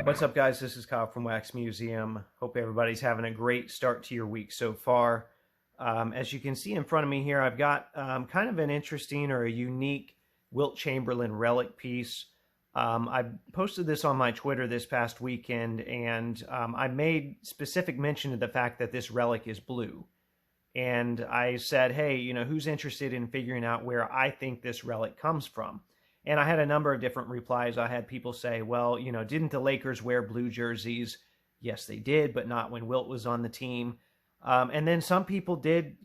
What's up, guys? This is Kyle from Wax Museum. Hope everybody's having a great start to your week so far. As you can see in front of me here, I've got kind of an interesting or a unique Wilt Chamberlain relic piece. I posted this on my Twitter this past weekend, and I made specific mention of the fact that this relic is blue. And I said, hey, who's interested in figuring out where I think this relic comes from? And I had a number of different replies. I had people say, well, didn't the Lakers wear blue jerseys? Yes, they did, but not when Wilt was on the team. And then some people did,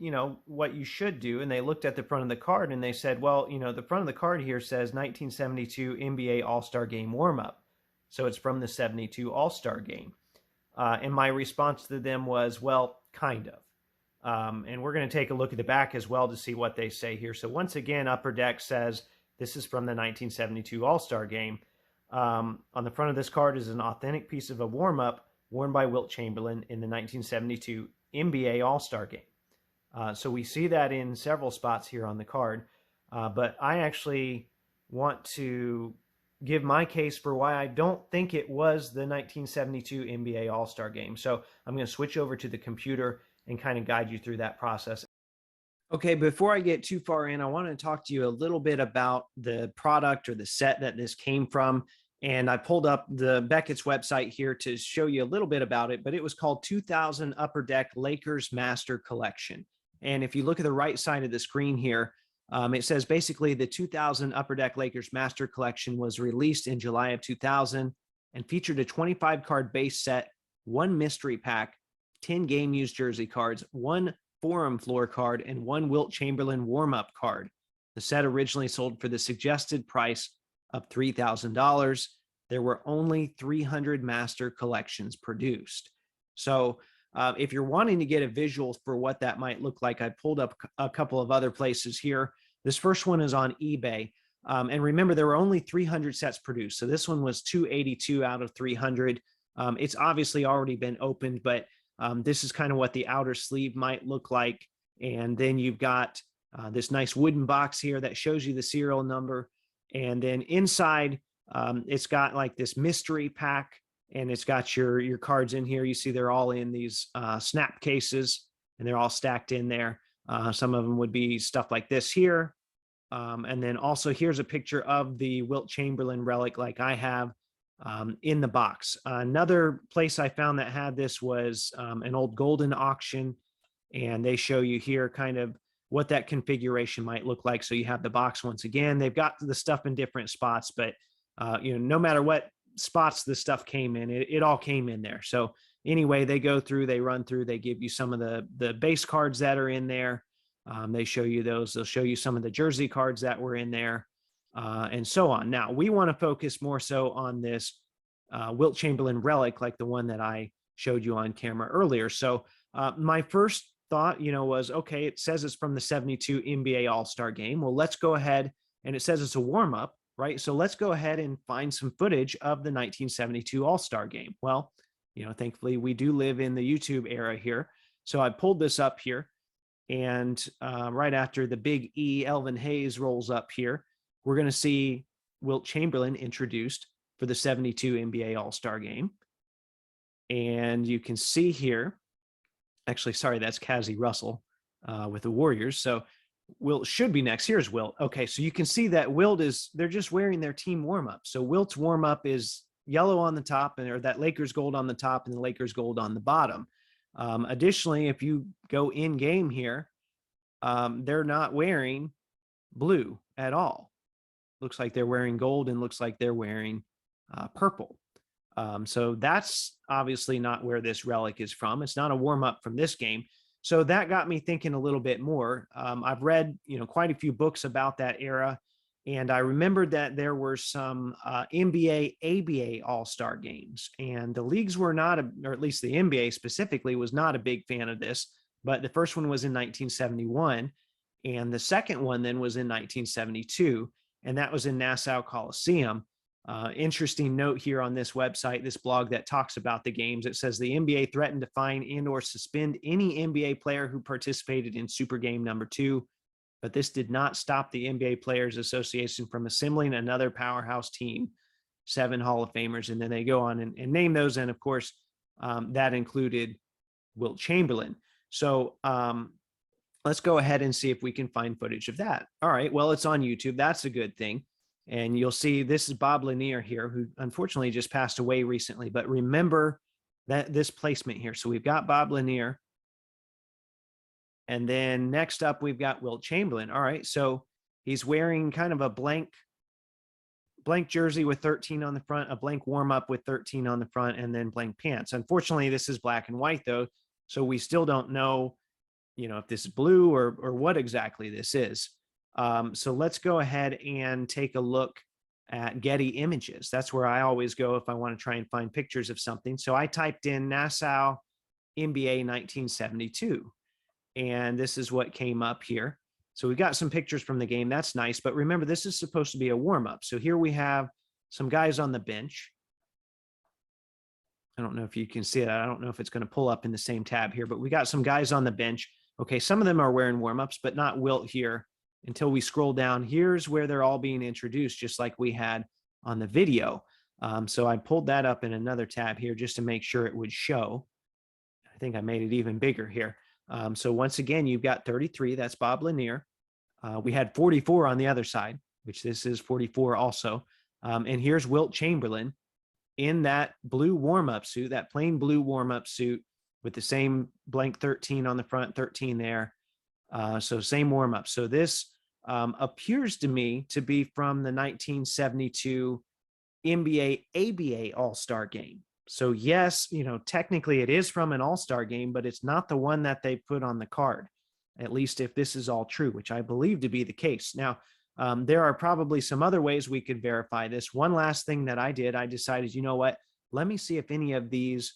what you should do, and they looked at the front of the card and they said, well, the front of the card here says 1972 NBA All-Star Game warm-up. So it's from the 72 All-Star Game. And my response to them was, well, kind of. And we're going to take a look at the back as well to see what they say here. So once again, Upper Deck says this is from the 1972 All-Star Game. On the front of this card is an authentic piece of a warm-up worn by Wilt Chamberlain in the 1972 NBA All-Star Game. So we see that in several spots here on the card. But I actually want to give my case for why I don't think it was the 1972 NBA All-Star Game. So I'm going to switch over to the computer and kind of guide you through that process. Okay, before I get too far in, I want to talk to you a little bit about the product or the set that this came from. And I pulled up the Beckett's website here to show you a little bit about it, but it was called 2000 Upper Deck Lakers Master Collection. And if you look at the right side of the screen here, it says basically the 2000 Upper Deck Lakers Master Collection was released in July of 2000 and featured a 25-card base set, 1 mystery pack, 10 game-used jersey cards, 1 forum floor card, and 1 Wilt Chamberlain warm-up card. The set originally sold for the suggested price of $3,000. There were only 300 master collections produced. So if you're wanting to get a visual for what that might look like, I pulled up a couple of other places here. This first one is on eBay. And remember, there were only 300 sets produced. So this one was 282 out of 300. It's obviously already been opened, but this is kind of what the outer sleeve might look like. And then you've got this nice wooden box here that shows you the serial number. And then inside, it's got like this mystery pack, and it's got your cards in here. You see they're all in these snap cases, and they're all stacked in there. Some of them would be stuff like this here. And then also here's a picture of the Wilt Chamberlain relic like I have in the box. Another place I found that had this was an old Golden auction, and they show you here kind of what that configuration might look like. So you have the box once again. They've got the stuff in different spots, but no matter what spots the stuff came in, it all came in there. So anyway, they go through, they run through, they give you some of the base cards that are in there. They show you those. They'll show you some of the jersey cards that were in there, and so on. Now, we want to focus more so on this Wilt Chamberlain relic, like the one that I showed you on camera earlier. So my first thought, was, okay, it says it's from the 72 NBA All-Star Game. Well, let's go ahead, and it says it's a warm-up, right? So let's go ahead and find some footage of the 1972 All-Star Game. Well, thankfully, we do live in the YouTube era here. So I pulled this up here, and right after the big E, Elvin Hayes rolls up here, we're going to see Wilt Chamberlain introduced for the 72 NBA All-Star Game. And you can see here, actually, sorry, that's Cassie Russell with the Warriors. So Wilt should be next. Here's Wilt. Okay, so you can see that Wilt they're just wearing their team warm-up. So Wilt's warm-up is yellow on the top, or that Lakers gold on the top and the Lakers gold on the bottom. Additionally, if you go in game here, they're not wearing blue at all. Looks like they're wearing gold, and looks like they're wearing purple. So that's obviously not where this relic is from. It's not a warm-up from this game. So that got me thinking a little bit more. I've read, quite a few books about that era, and I remembered that there were some NBA, ABA All-Star games, and the leagues were not, or at least the NBA specifically, was not a big fan of this. But the first one was in 1971, and the second one then was in 1972, and that was in Nassau Coliseum. Interesting note here on this website, this blog that talks about the games. It says the NBA threatened to fine and or suspend any NBA player who participated in Super Game number 2, but this did not stop the NBA Players Association from assembling another powerhouse team 7 Hall of Famers, and then they go on and name those. And of course, that included Wilt Chamberlain. So let's go ahead and see if we can find footage of that. All right, well, it's on YouTube. That's a good thing. And you'll see this is Bob Lanier here, who unfortunately just passed away recently. But remember that this placement here. So we've got Bob Lanier. And then next up, we've got Wilt Chamberlain. All right, so he's wearing kind of a blank jersey with 13 on the front, a blank warm-up with 13 on the front, and then blank pants. Unfortunately, this is black and white, though, so we still don't know, if this is blue or what exactly this is. So let's go ahead and take a look at Getty Images. That's where I always go if I want to try and find pictures of something. So I typed in Nassau NBA 1972, and this is what came up here. So we got some pictures from the game. That's nice. But remember, this is supposed to be a warm-up. So here we have some guys on the bench. I don't know if you can see it. I don't know if it's going to pull up in the same tab here, but we got some guys on the bench. Okay, some of them are wearing warm-ups, but not Wilt here. Until we scroll down, here's where they're all being introduced, just like we had on the video. So I pulled that up in another tab here just to make sure it would show. I think I made it even bigger here. So once again, you've got 33. That's Bob Lanier. We had 44 on the other side, which this is 44 also. And here's Wilt Chamberlain in that blue warm-up suit, that plain blue warm-up suit with the same blank 13 on the front, 13 there. So same warm-up. So this appears to me to be from the 1972 NBA ABA All-Star game. So yes, technically it is from an All-Star game, but it's not the one that they put on the card, at least if this is all true, which I believe to be the case. Now, there are probably some other ways we could verify this. One last thing that I did, I decided, you know what, let me see if any of these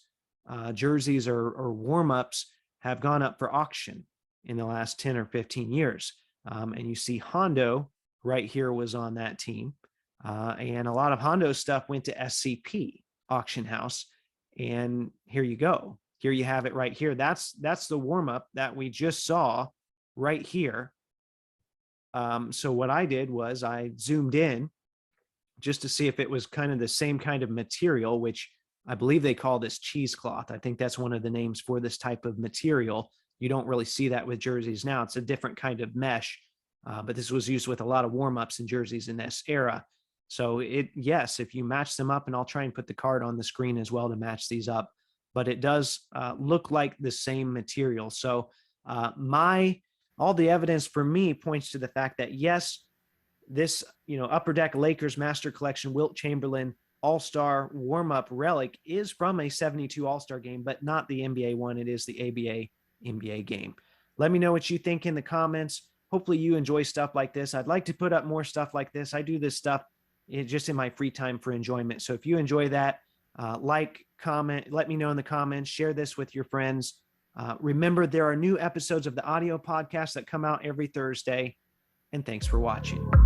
jerseys or warm-ups have gone up for auction in the last 10 or 15 years. And you see Hondo right here was on that team. And a lot of Hondo stuff went to SCP auction house. And here you go. Here you have it right here. That's the warm-up that we just saw right here. So what I did was I zoomed in just to see if it was kind of the same kind of material, which I believe they call this cheesecloth. I think that's one of the names for this type of material. You don't really see that with jerseys now. It's a different kind of mesh, but this was used with a lot of warm-ups and jerseys in this era. So yes, if you match them up, and I'll try and put the card on the screen as well to match these up, but it does look like the same material. So all the evidence for me points to the fact that yes, this Upper Deck Lakers Master Collection Wilt Chamberlain All-Star warm-up relic is from a 72 All-Star game, but not the NBA one. It is the ABA NBA game. Let me know what you think in the comments. Hopefully you enjoy stuff like this. I'd like to put up more stuff like this. I do this stuff just in my free time for enjoyment. So if you enjoy that, like, comment, let me know in the comments, share this with your friends. Remember, there are new episodes of the audio podcast that come out every Thursday, and thanks for watching.